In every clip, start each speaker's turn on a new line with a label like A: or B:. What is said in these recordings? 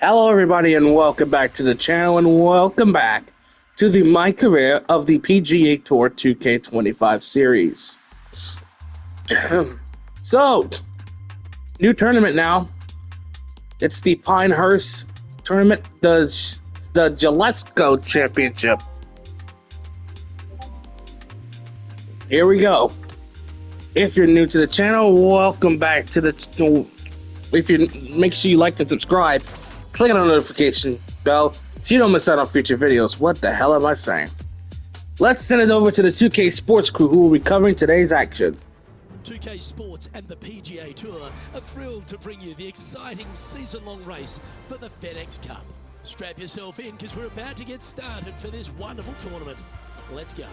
A: Hello, everybody, and welcome back to the channel, and welcome back to the My Career of the PGA Tour 2K25 series. So, new tournament now. It's the Pinehurst tournament, the Jalisco Championship. Here we go. If you're new to the channel, welcome back to the. If you make sure you like and subscribe. Click on the notification bell so you don't miss out on future videos. What the hell am I saying? Let's send it over to the 2K Sports crew who will be covering today's action.
B: 2K Sports and the PGA Tour are thrilled to bring you the exciting season-long race for the FedEx Cup. Strap yourself in because we're about to get started for this wonderful tournament. Let's go.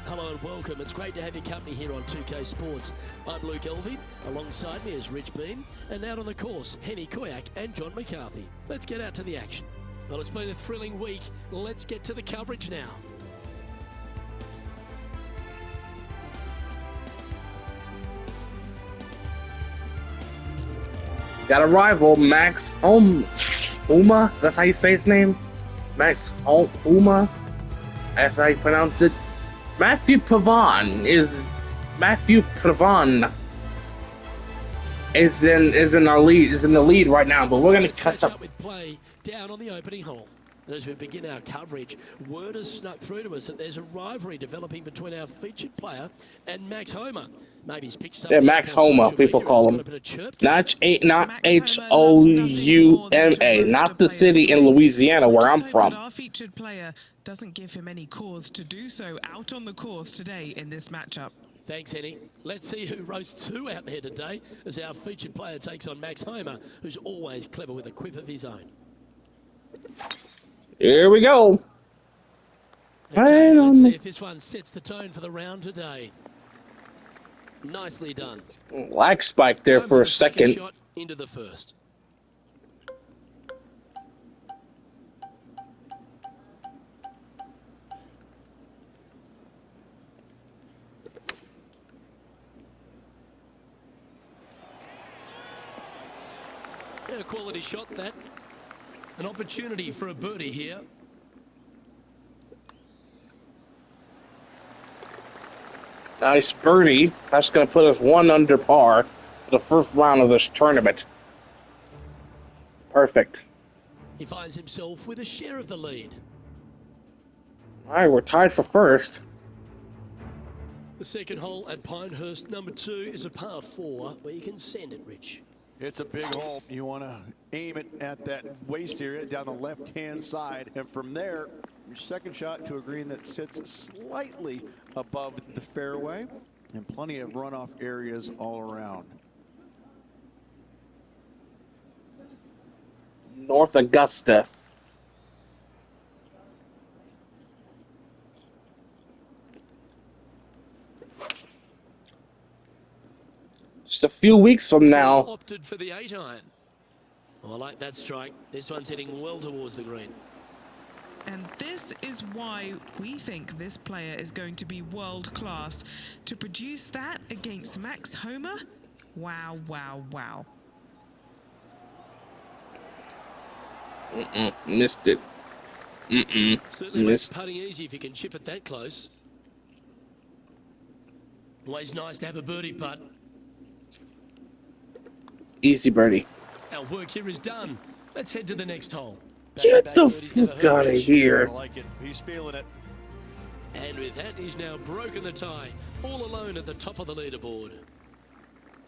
B: Hello and welcome. It's great to have your company here on 2K Sports. I'm Luke Elvey. Alongside me is Rich Beam. And out on the course, Henny Koyak and John McCarthy. Let's get out to the action. Well, it's been a thrilling week. Let's get to the coverage now.
A: Got a rival, Max Homa. That's how you say his name? Max Homa. That's how you pronounce it. Matthew Pavon is in the lead right now, but we're gonna catch up
B: with play down on the opening hole. As we begin our coverage, word has snuck through to us that there's a rivalry developing between our featured player and Max Homa. Maybe he's picked something.
A: Yeah, Max Homa, people call him. Not Houma, not the city in Louisiana where I'm from.
C: Our featured player doesn't give him any cause to do so out on the course today in this matchup.
B: Thanks, Henny. Let's see who roasts who out there today as our featured player takes on Max Homa, who's always clever with a quip of his own.
A: Here we go.
B: Okay, let's see if this one sets the tone for the round today. Nicely done.
A: Lag spike there for a second.
B: Shot into the first. A quality shot that. An opportunity for a birdie here.
A: Nice birdie. That's going to put us 1 under par for the first round of this tournament. Perfect.
B: He finds himself with a share of the lead.
A: All right, we're tied for first.
B: The second hole at Pinehurst number 2 is a par 4 where you can send it, Rich.
D: It's a big hole. You want to aim it at that waist area down the left-hand side. And from there, your second shot to a green that sits slightly above the fairway and plenty of runoff areas all around.
A: North Augusta. Just a few weeks from now.
B: Opted for the 8-iron. Oh, I like that strike. This one's heading well towards the green.
C: And this is why we think this player is going to be world class. To produce that against Max Homa, wow, wow, wow.
A: Missed it.
B: Certainly makes putting easy if you can chip it that close. Always nice to have a birdie putt.
A: Easy birdie.
B: Our work here is done. Let's head to the next hole.
A: Get the fuck out of here.
D: I like it. He's feeling it.
B: And with that, he's now broken the tie, all alone at the top of the leaderboard.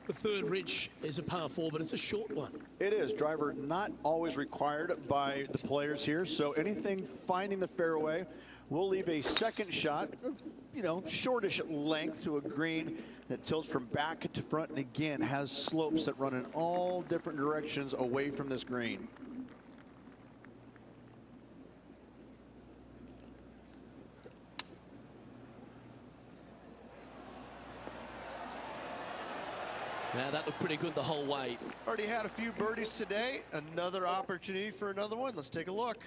B: The third, Rich, is a par 4, but it's a short one.
D: It is. Driver not always required by the players here. So anything finding the fairway, we'll leave a second shot, shortish length to a green that tilts from back to front and again has slopes that run in all different directions away from this green.
B: Now that looked pretty good the whole way.
E: Already had a few birdies today. Another opportunity for another one. Let's take a look.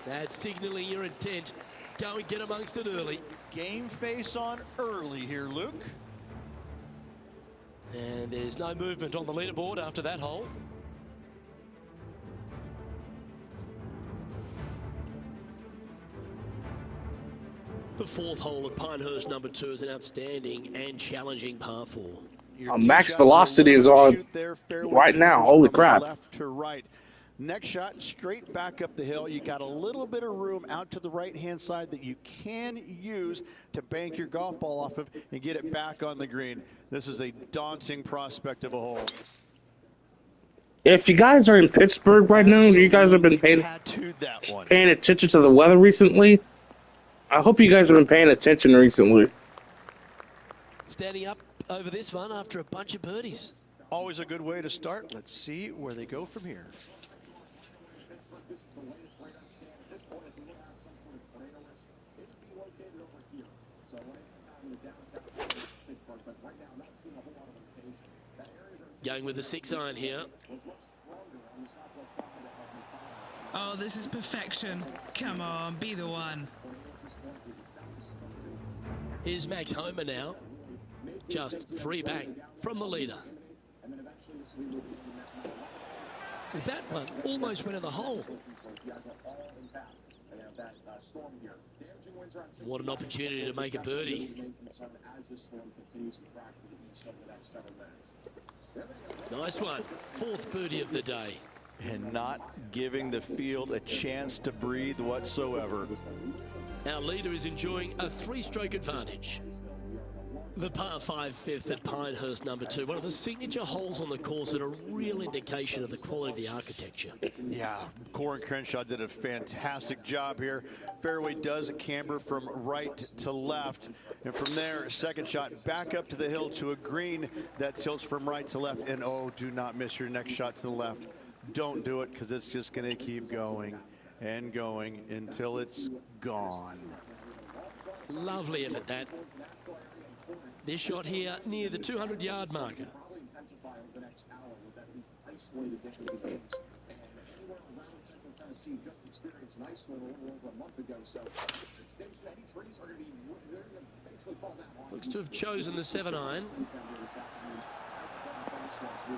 B: That's signaling your intent. Go and get amongst it early.
E: Game face on early here, Luke.
B: And there's no movement on the leaderboard after that hole. The fourth hole of Pinehurst No. 2 is an outstanding and challenging par 4.
A: Max velocity is on right now. Holy crap.
D: Left to right. Next shot, straight back up the hill. You got a little bit of room out to the right-hand side that you can use to bank your golf ball off of and get it back on the green. This is a daunting prospect of a hole.
A: If you guys are in Pittsburgh right now, you guys have been paying attention to the weather recently. I hope you guys have been paying attention recently.
B: Standing up over this one after a bunch of birdies.
E: Always a good way to start. Let's see where they go from here.
B: Going with the 6-iron here.
C: Oh, this is perfection. Come on, be the one.
B: Here's Max Homer now. Just 3 back from the leader. That one almost went in the hole. What an opportunity to make a birdie. Nice one. 4th birdie of the day.
D: And not giving the field a chance to breathe whatsoever.
B: Our leader is enjoying a 3-stroke advantage. The par 5 fifth at Pinehurst No. 2, one of the signature holes on the course and a real indication of the quality of the architecture.
D: Yeah, Corin Crenshaw did a fantastic job here. Fairway does camber from right to left. And from there, second shot back up to the hill to a green that tilts from right to left. And oh, do not miss your next shot to the left. Don't do it because it's just going to keep going and going until it's gone.
B: Lovely effort that. This shot here near the 200-yard marker. Looks to have chosen the 7-iron.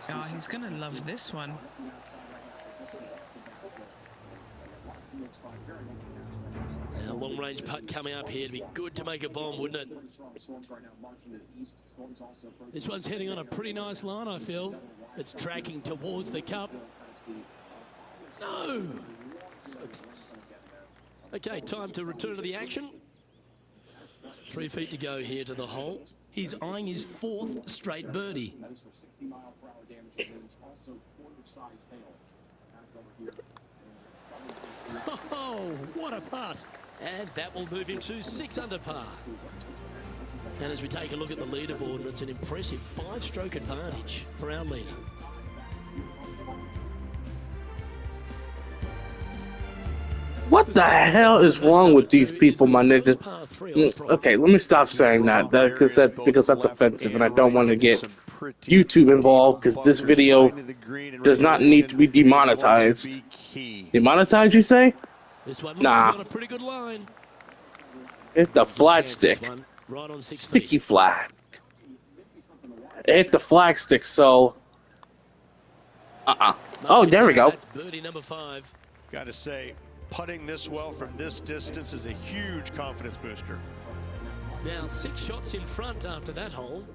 C: Oh, he's going to love this one.
B: Now, long-range putt coming up here. It'd be good to make a bomb, wouldn't it? This one's heading on a pretty nice line, I feel. It's tracking towards the cup. No! So close. Okay, time to return to the action. 3 feet to go here to the hole. He's eyeing his 4th straight birdie. Oh, what a putt. And that will move him to 6 under par. And as we take a look at the leaderboard, it's an impressive 5-stroke advantage for our leader.
A: What the hell is wrong with these people, my nigga? Okay, let me stop saying that because that's offensive, and I don't want to get YouTube involved because this video does not need to be demonetized. Demonetized, you say? Nah.
B: Pretty good line.
A: Hit the flag stick.
B: Right on 6
A: Sticky
B: feet.
A: flag. Hit the flag stick, so... Oh, there we go.
B: That's birdie number 5.
E: Got to say, putting this well from this distance is a huge confidence booster.
B: Now 6 shots in front after that hole.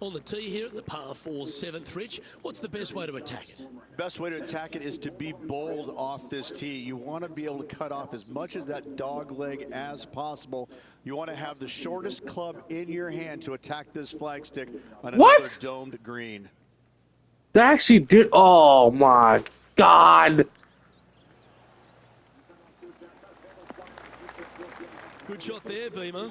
B: On the tee here at the par 4 7th, Rich, what's the best way to attack it?
D: Best way to attack it is to be bold off this tee. You want to be able to cut off as much of that dog leg as possible. You want to have the shortest club in your hand to attack this flagstick on another domed green.
A: They actually did. Oh my God.
B: Good shot there, Beamer.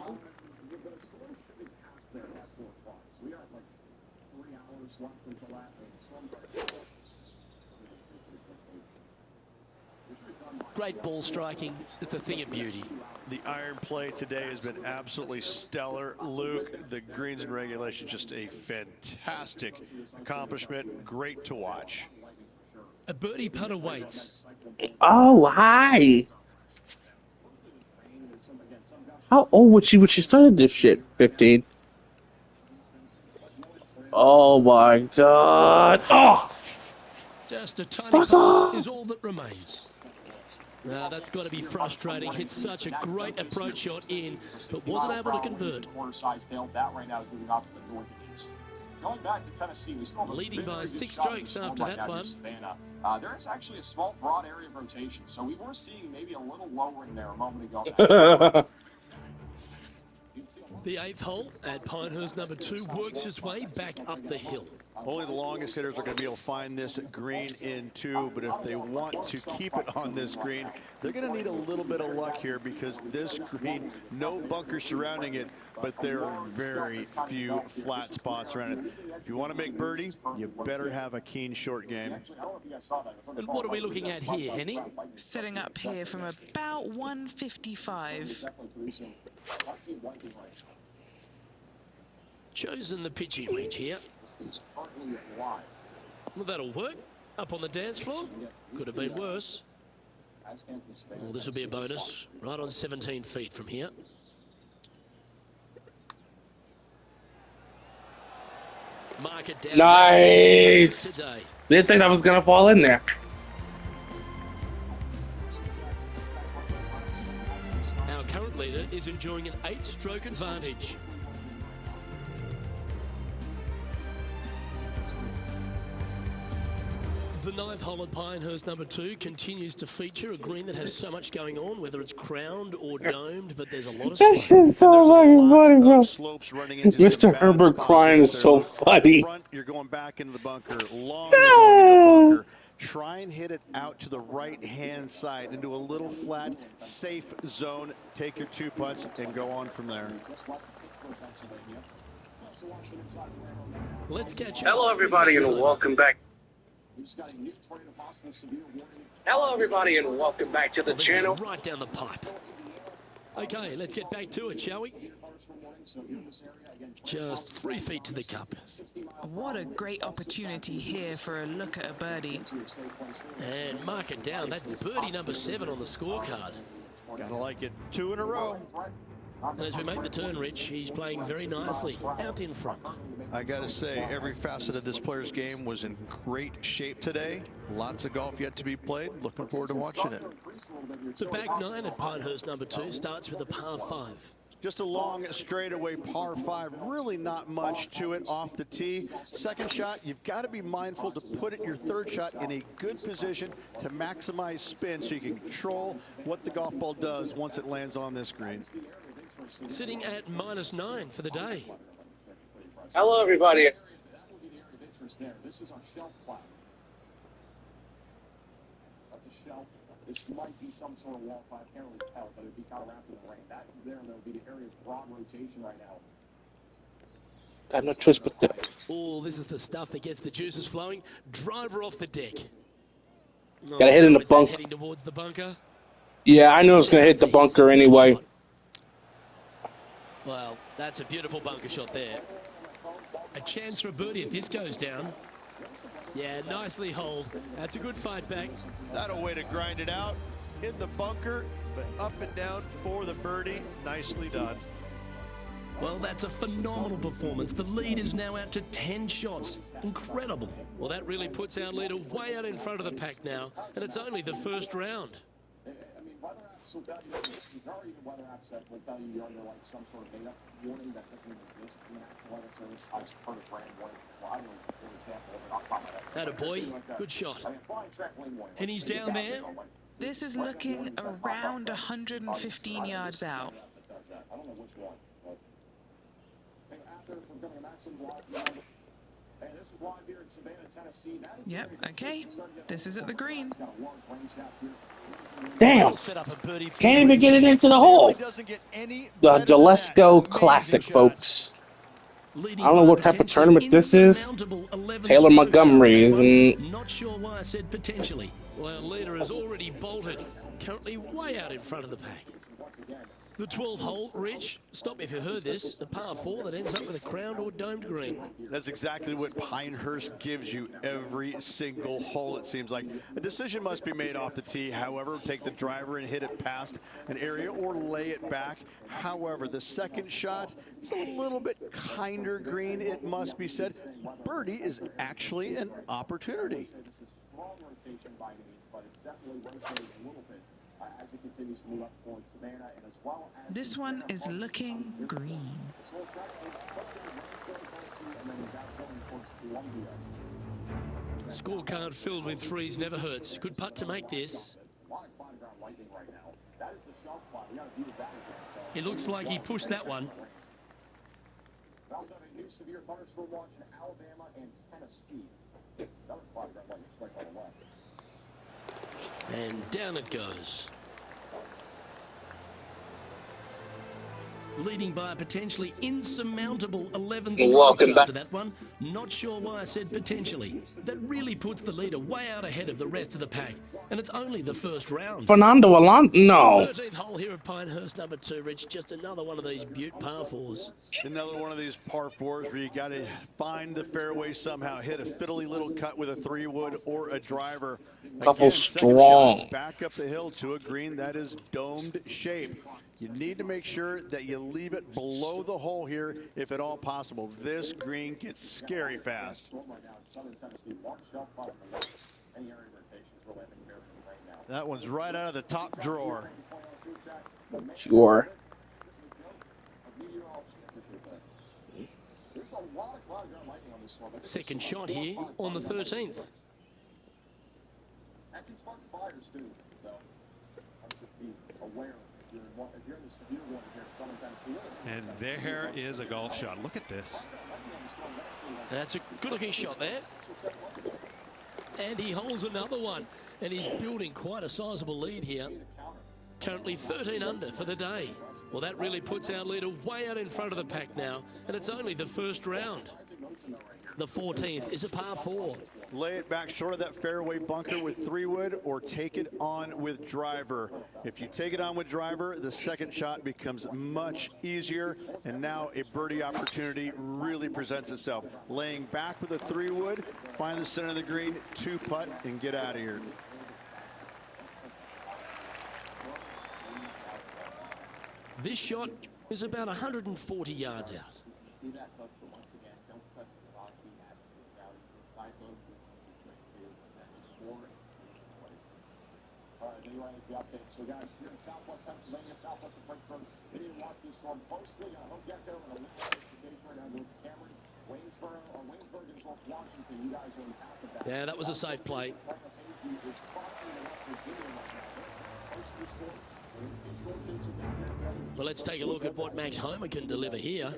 B: Great ball striking. It's a thing of beauty.
E: The iron play today has been absolutely stellar. Luke, the greens and regulation, just a fantastic accomplishment. Great to watch.
B: A birdie putt awaits.
A: Oh, hi. How old was she when she started this shit? 15. Oh my God. Oh.
B: Just a tiny putt is all that remains. That's got to be frustrating. Hit such a great approach shot in, but wasn't able to convert.
F: That right now is moving off to the northeast. Going back to Tennessee, we still have
B: Leading by 6
F: strokes
B: strokes after that one.
F: There is actually a small broad area of rotation, so we were seeing maybe a little lower in there a moment ago.
B: The 8th hole at Pinehurst number 2 works its way back up the hill.
D: Only the longest hitters are going to be able to find this green in 2, but if they want to keep it on this green, they're going to need a little bit of luck here because this green, no bunkers surrounding it, but there are very few flat spots around it. If you want to make birdie, you better have a keen short game.
B: And what are we looking at here, Henny?
C: Setting up here from about 155.
B: Chosen the pitching wedge here. Well, that'll work. Up on the dance floor. Could have been worse. Well, this will be a bonus. Right on 17 feet from here. Mark it down.
A: Nice.
B: Today.
A: Didn't think that was gonna fall in there.
B: Our current leader is enjoying an 8-stroke advantage. The 9th hole at Pinehurst number 2 continues to feature a green that has so much going on, whether it's crowned or domed, but there's a lot of
A: That
B: slope.
A: shit's so fucking funny, bro.
D: Slopes running into
A: Mr.
D: some bad
A: Herbert
D: spots.
A: crying is
D: If
A: so
D: they're
A: funny.
D: front, you're going back into the bunker. Long, you're going into the bunker. Try and hit it out to the right-hand side into a little flat, safe zone. Take your 2 putts and go on from there.
B: Let's catch up.
A: Hello, everybody, and welcome back. Hello, everybody, and welcome back to the
B: This
A: channel.
B: is right down the pipe. Okay, let's get back to it, shall we? Just 3 feet to the cup.
C: What a great opportunity here for a look at a birdie.
B: And mark it down. That's birdie number 7 on the scorecard.
D: Gotta like it. 2 in a row.
B: And as we make the turn, Rich, he's playing very nicely out in front.
E: I gotta say, every facet of this player's game was in great shape today. Lots of golf yet to be played. Looking forward to watching it.
B: The back 9 at Pinehurst number 2 starts with a par 5.
D: Just a long straightaway par 5. Really not much to it off the tee. Second shot, you've got to be mindful to put it your third shot in a good position to maximize spin so you can control what the golf ball does once it lands on this green.
B: Sitting at -9 for the day.
A: Hello, everybody.
F: This is our shelf plat. That's a shelf. This might be some sort of wall plat. I can't really tell, but it'd be kind of wrapped in the rain. That there would be the area of broad rotation right now.
A: Got no choice but to.
B: Oh, this is the stuff that gets the juices flowing. Driver off the deck.
A: Gotta hit in the
B: is that
A: bunker.
B: heading towards the bunker.
A: Yeah, I know it's gonna hit the bunker anyway.
B: Well, that's a beautiful bunker shot there. A chance for a birdie if this goes down. Yeah, nicely holed. That's a good fight back.
E: That'll way to grind it out. In the bunker, but up and down for the birdie. Nicely done.
B: Well, that's a phenomenal performance. The lead is now out to 10 shots. Incredible. Well, that really puts our leader way out in front of the pack now, and it's only the first round.
F: I mean, weather apps will tell you, there are even weather apps that will tell you you're under like some sort of data warning that doesn't even exist from the National Weather Service. I've heard of brand warning. Well, I know, for example, of it off the top of my head.
B: Attaboy. Good shot.
F: I mean, flying trampoline warning.
B: And he's down there.
C: This is looking around 115 yards out.
F: I don't know which one, but after becoming a maximum velocity. Hey, this is live here in Savannah, Tennessee. That is
C: Yep, okay. This is at the green.
A: Damn.
B: Set up a birdie.
A: Can't even get it into the hole.
E: Doesn't get any
A: The
E: better than
A: Jalisco
E: that. Amazing
A: Classic,
E: shot.
A: folks.
B: Leading
A: I don't know
B: by
A: what type of
B: potentially
A: tournament this is.
B: insurmountable 11
A: Taylor
B: strokes
A: Montgomery
B: after that
A: is
B: one. Not sure why I said potentially. Well, leader has already bolted. Currently way out in front of the pack. The 12th hole, Rich, stop me if you heard this, the par 4 that ends up with a crowned or domed green.
D: That's exactly what Pinehurst gives you every single hole, it seems like. A decision must be made off the tee. However, take the driver and hit it past an area or lay it back. However, the second shot is a little bit kinder green, it must be said. Birdie is actually an opportunity.
F: This is strong rotation by means, but it's definitely rotating a little bit. as it continues to move up towards Savannah, and as well as
C: This one is looking green.
F: this whole track is put to Waynesboro, Tennessee, and then back going towards Columbia.
B: Scorecard filled with threes never hurts. Good putt to make this.
F: A lot of cloud ground lightning right now. That is the shelf cloud. We got to view that again.
B: It looks like he pushed that one.
F: We also have a new severe thunderstorm watch in Alabama and Tennessee. Another cloud ground lightning strike on the left.
B: And down it goes. Leading by a potentially insurmountable 11
A: Welcome
B: strokes after
A: back.
B: that one. Not sure why I said potentially. That really puts the leader way out ahead of the rest of the pack. And it's only the first round.
A: Fernando Alonso? No.
B: 13th hole here at Pinehurst number 2, Rich. Just another one of these Butte par 4s.
D: Another one of these par 4s where you got to find the fairway somehow, hit a fiddly little cut with a 3-wood or a driver.
A: Couple
D: Again, second
A: strong.
D: shot back up the hill to a green that is domed shape. You need to make sure that you leave it below the hole here if at all possible. This green gets scary fast.
F: Storm right now in southern Tennessee. One shelf cloud on the left. Any area rotations really having very good right now.
E: That one's right out of the top drawer.
A: Sure.
F: There's a lot of cloud ground lightning on this storm.
B: Second shot here on the 13th.
F: That can spark fires too, so let's just be aware. If you're in the severe one here in southern Tennessee.
G: And there is a golf shot. Look at this.
B: That's a good-looking shot there. And he holds another one. And he's building quite a sizable lead here. Currently 13 under for the day. Well, that really puts our leader way out in front of the pack now. And it's only the first round. The 14th is a par 4.
D: Lay it back short of that fairway bunker with 3-wood or take it on with driver. If you take it on with driver, the second shot becomes much easier, and now a birdie opportunity really presents itself. Laying back with a 3-wood, find the center of the green, 2-putt, and get out of here.
B: This shot is about 140 yards out.
F: So guys, here in Southwest Pennsylvania, southwest of Pittsburgh, they didn't watch this storm closely. I hope you get there with a little stage right now with Cameron, Waynesboro, or Waynesburg and North Washington. You guys are in the path of that.
B: Yeah, that was a safe play.
F: Is crossing the West Virginia right now. They're close to the storm. Storm cases down there.
B: Well, let's take a look at what Max Homer can deliver here.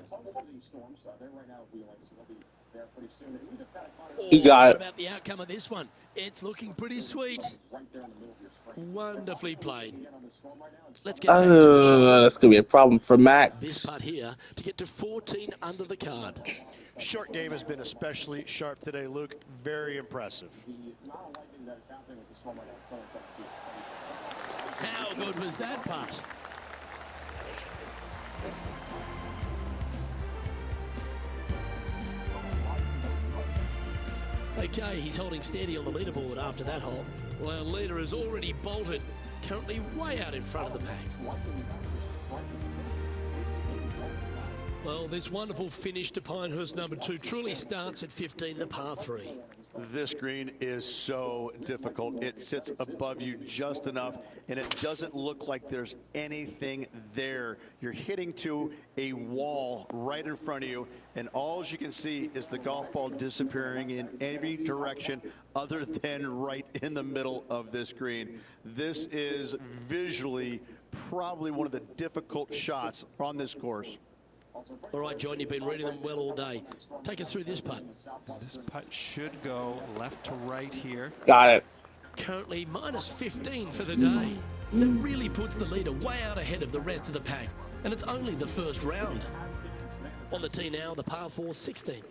F: These storms, they're right now wheeling, so they'll be there pretty soon. And we just had
A: You got
B: What
A: it.
B: about the outcome of this one? It's looking pretty sweet.
F: right there in the middle of your screen.
B: Wonderfully played.
F: Again on this storm right now. It's
B: Let's get back to the shot.
A: That's going to be a problem for
B: This
A: Max.
B: putt here to get to 14 under the card.
E: Short game has been especially sharp today, Luke. Very impressive.
F: the amount of lightning that is happening with the storm right now in southern Tennessee is crazy.
B: How good was that putt? Okay, he's holding steady on the leaderboard after that hole. Well, our leader has already bolted, currently way out in front of the pack. Well, this wonderful finish to Pinehurst number 2 truly starts at 15, the par 3.
D: This green is so difficult. It sits above you just enough, and it doesn't look like there's anything there. You're hitting to a wall right in front of you, and all you can see is the golf ball disappearing in every direction other than right in the middle of this green. This is visually probably one of the difficult shots on this course.
B: All right, John, you've been reading them well all day. Take us through this putt.
G: This putt should go left to right here.
A: Got it.
B: Currently minus 15 for the day. That really puts the leader way out ahead of the rest of the pack. And it's only the first round. On the tee now, the par 4 16th.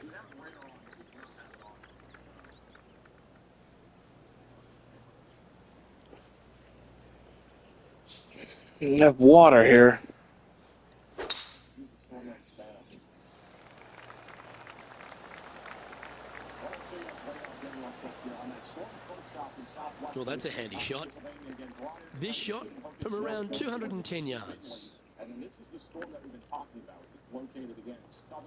A: You have water here.
B: Well, that's a handy shot. This shot from around 210 yards.
F: And this is the storm that we've been talking about. It's located again in southern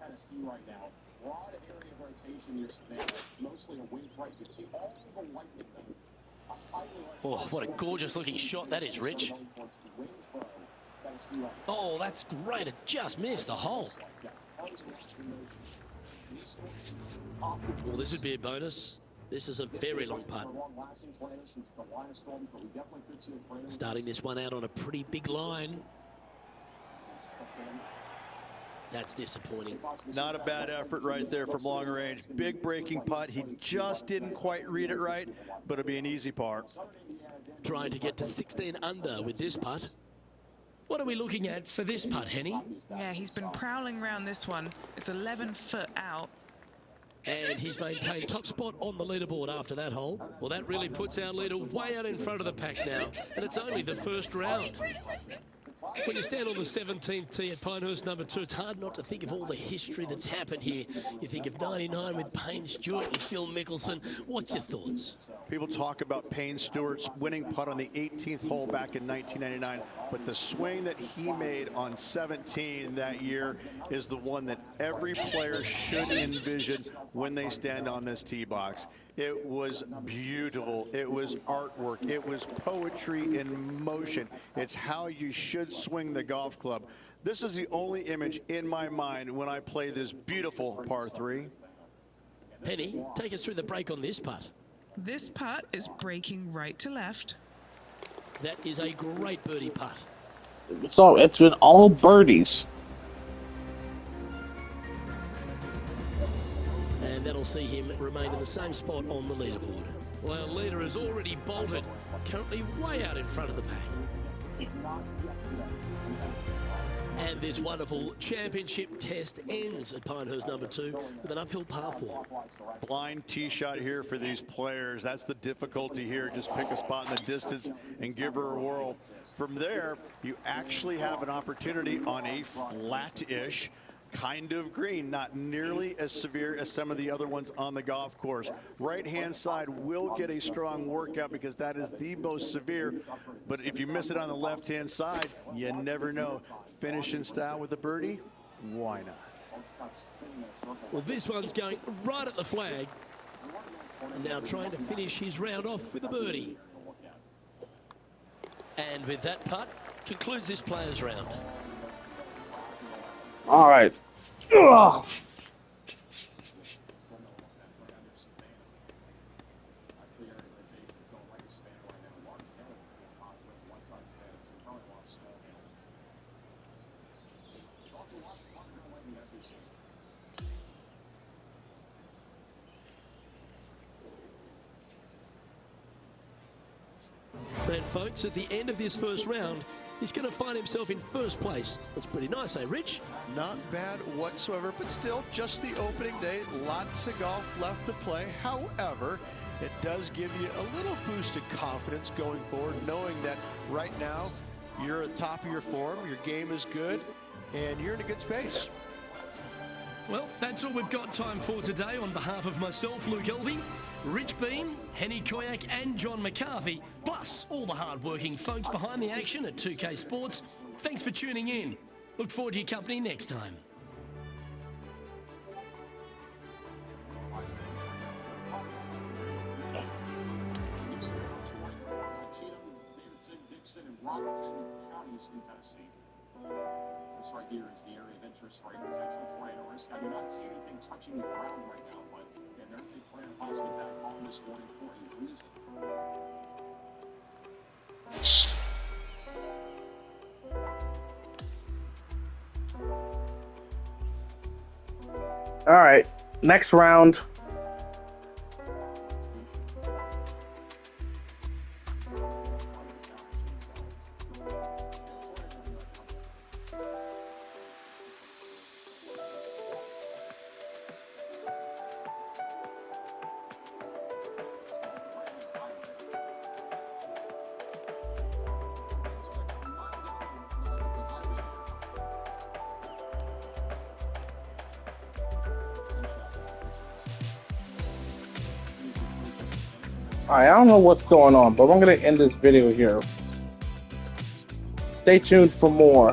F: Tennessee right now. Broad area of rotation near Savannah. It's mostly a wind right. You can see all the lightning though
B: Oh, what a gorgeous looking shot that is, Rich. Oh, that's great. It just missed the hole. Well, this would be a bonus. This is a very long putt. Starting this one out on a pretty big line. That's disappointing.
D: Not a bad effort right there from long range. Big breaking putt. He just didn't quite read it right, but it'll be an easy par.
B: Trying to get to 16 under with this putt. What are we looking at for this putt, Henny?
C: Yeah, he's been prowling around this one. It's 11 foot out.
B: And he's maintained top spot on the leaderboard after that hole. Well, that really puts our leader way out in front of the pack now. And it's only the first round. When you stand on the 17th tee at Pinehurst No. 2, it's hard not to think of all the history that's happened here. You think of 99 with Payne Stewart and Phil Mickelson. What's your thoughts?
D: People talk about Payne Stewart's winning putt on the 18th hole back in 1999, but the swing that he made on 17 that year is the one that every player should envision when they stand on this tee box. It was beautiful. It was artwork. It was poetry in motion. It's how you should swing the golf club. This is the only image in my mind when I play this beautiful par 3.
B: Penny, take us through the break on this putt.
C: This putt is breaking right to left.
B: That is a great birdie putt.
A: So it's been all birdies.
B: And that'll see him remain in the same spot on the leaderboard. Well, our leader is already bolted, currently way out in front of the pack. And this wonderful championship test ends at Pinehurst No. 2 with an uphill par 4.
D: Blind tee shot here for these players. That's the difficulty here. Just pick a spot in the distance and give her a whirl. From there, you actually have an opportunity on a flat-ish kind of green, not nearly as severe as some of the other ones on the golf course. Right-hand side will get a strong workout because that is the most severe. But if you miss it on the left-hand side, you never know. Finish in style with a birdie? Why not?
B: Well, this one's going right at the flag. And now trying to finish his round off with a birdie. And with that putt, concludes this player's round.
A: All right. Ugh.
B: And folks, at the end of this first round, he's going to find himself in first place. That's pretty nice, eh, Rich?
E: Not bad whatsoever, but still just the opening day. Lots of golf left to play. However, it does give you a little boost of confidence going forward, knowing that right now you're at the top of your form, your game is good, and you're in a good space.
B: Well, that's all we've got time for today. On behalf of myself, Luke Elvey, Rich Beam, Henny Koyak and John McCarthy, plus all the hard-working folks behind the action at 2K Sports, thanks for tuning in. Look forward to your company next time.
F: Dixon, and Robinson counties in Tennessee. This right here is the area of interest for a potential tornado risk. I do not see anything touching the ground right now, but yeah, there's a tornado possibly attack on this morning for a reason.
A: All right, next round. Alright, I don't know what's going on, but I'm going to end this video here. Stay tuned for more.